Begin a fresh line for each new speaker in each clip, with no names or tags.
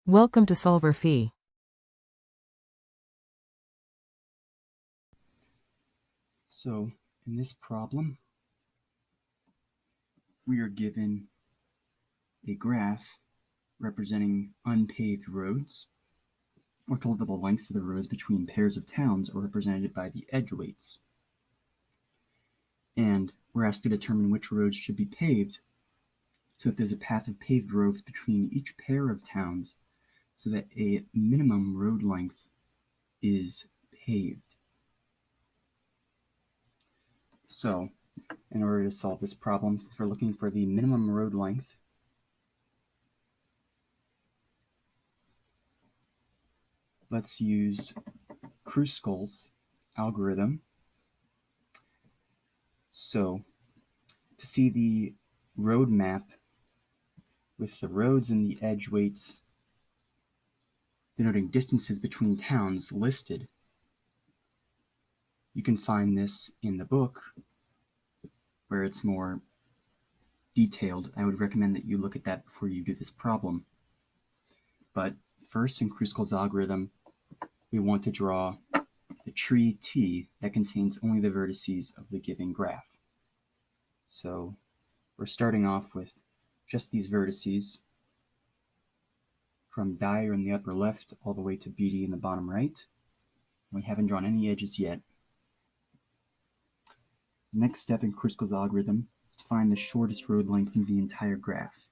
Welcome to solverfy.
So in this problem, we are given a graph representing unpaved roads. We're told that the lengths of the roads between pairs of towns are represented by the edge weights. And we're asked to determine which roads should be paved so that there's a path of paved roads between each pair of towns so that a minimum road length is paved. So in order to solve this problem, since we're looking for the minimum road length, let's use Kruskal's algorithm. So to see the road map with the roads and the edge weights denoting distances between towns listed, you can find this in the book where it's more detailed. I would recommend that you look at that before you do this problem. But first, in Kruskal's algorithm, we want to draw the tree T that contains only the vertices of the given graph. So we're starting off with just these vertices from Dyer in the upper left all the way to BD in the bottom right. We haven't drawn any edges yet. The next step in Kruskal's algorithm is to find the shortest road length in the entire graph.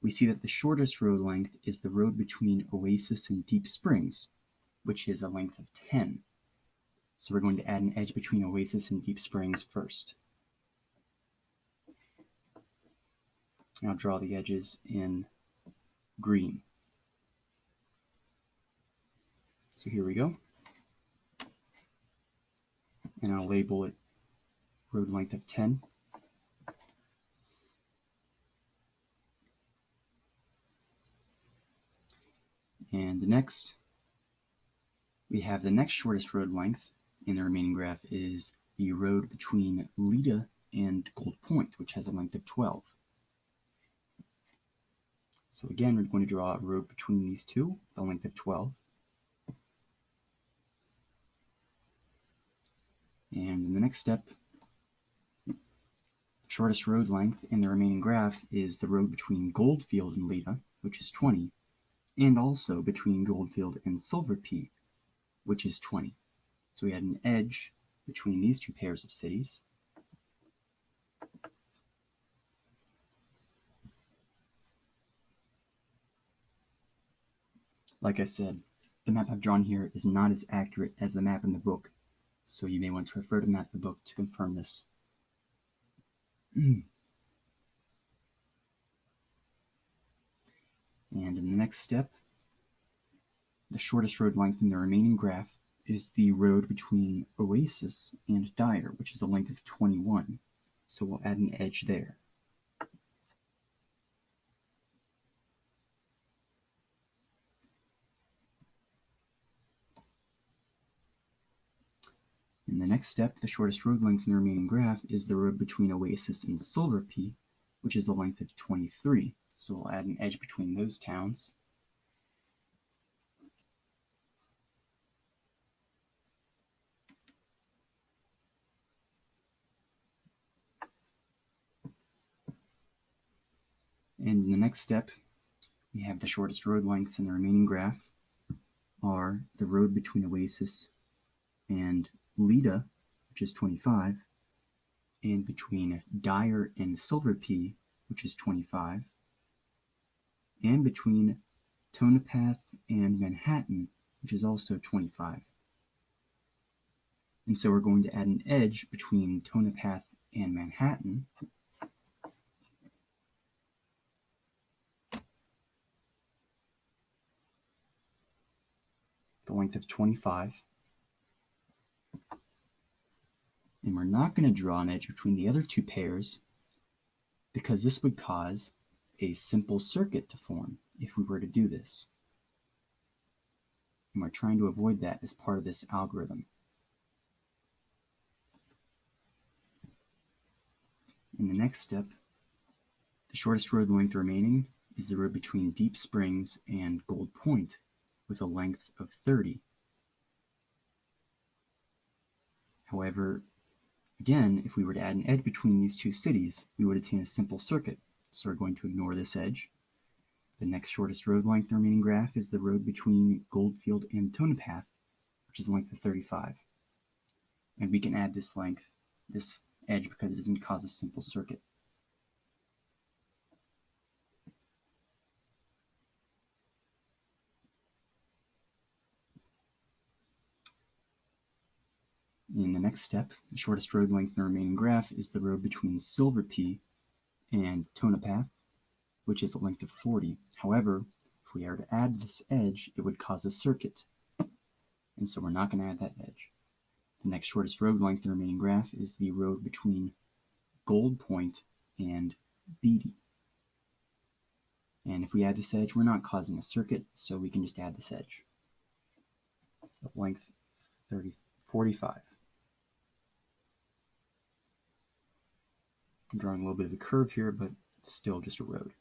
We see that the shortest road length is the road between Oasis and Deep Springs, which is a length of 10. So we're going to add an edge between Oasis and Deep Springs first. I'll draw the edges in green. So here we go. And I'll label it road length of 10. And next, we have the next shortest road length in the remaining graph is the road between Lida and Gold Point, which has a length of 12. So again, we're going to draw a road between these two, the length of 12. And in the next step, the shortest road length in the remaining graph is the road between Goldfield and Lida, which is 20, and also between Goldfield and solverfy, which is 20. So we had an edge between these two pairs of cities. Like I said, the map I've drawn here is not as accurate as the map in the book, so you may want to refer to the map in the book to confirm this. And in the next step, the shortest road length in the remaining graph is the road between Oasis and Dyer, which is a length of 21. So we'll add an edge there. In the next step, the shortest road length in the remaining graph is the road between Oasis and solverfy, which is a length of 23. So we'll add an edge between those towns. And in the next step, we have the shortest road lengths in the remaining graph are the road between Oasis and Lida, which is 25, and between Dyer and solverfy, which is 25, and between Tonopah and Manhattan, which is also 25. And so we're going to add an edge between Tonopah and Manhattan. The length of 25. And we're not going to draw an edge between the other two pairs because this would cause a simple circuit to form if we were to do this. And we're trying to avoid that as part of this algorithm. In the next step, the shortest road length remaining is the road between Deep Springs and Gold Point with a length of 30. However, again, if we were to add an edge between these two cities, we would attain a simple circuit. So we're going to ignore this edge. The next shortest road length in the remaining graph is the road between Goldfield and Tonopah, which is a length of 35. And we can add this length, this edge, because it doesn't cause a simple circuit. In the next step, the shortest road length in the remaining graph is the road between Silverpea and Tonopah, which is a length of 40. However, if we are to add this edge, it would cause a circuit, and so we're not going to add that edge. The next shortest road length in the remaining graph is the road between Gold Point and Beatty. And if we add this edge, we're not causing a circuit, so we can just add this edge of length 45. I'm drawing a little bit of a curve here, but it's still just a road.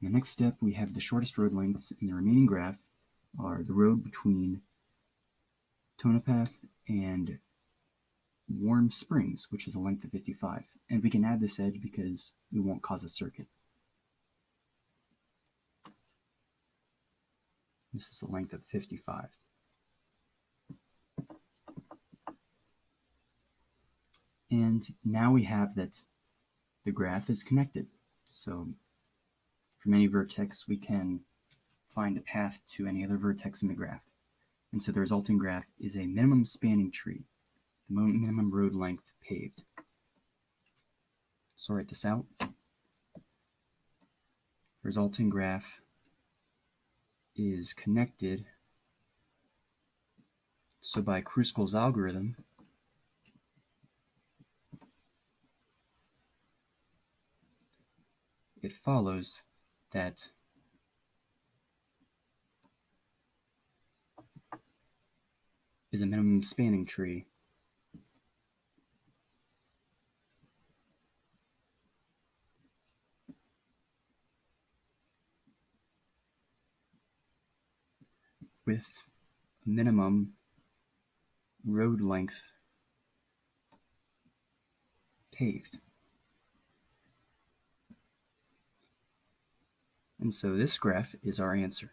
In the next step, we have the shortest road lengths in the remaining graph are the road between Tonopah and Warm Springs, which is a length of 55. And we can add this edge because we won't cause a circuit. This is a length of 55. And now we have that the graph is connected. So from any vertex, we can find a path to any other vertex in the graph. And so the resulting graph is a minimum spanning tree, the minimum road length paved. So I'll write this out. The resulting graph is connected. So by Kruskal's algorithm, it follows that is a minimum spanning tree with a minimum road length paved. And so this graph is our answer.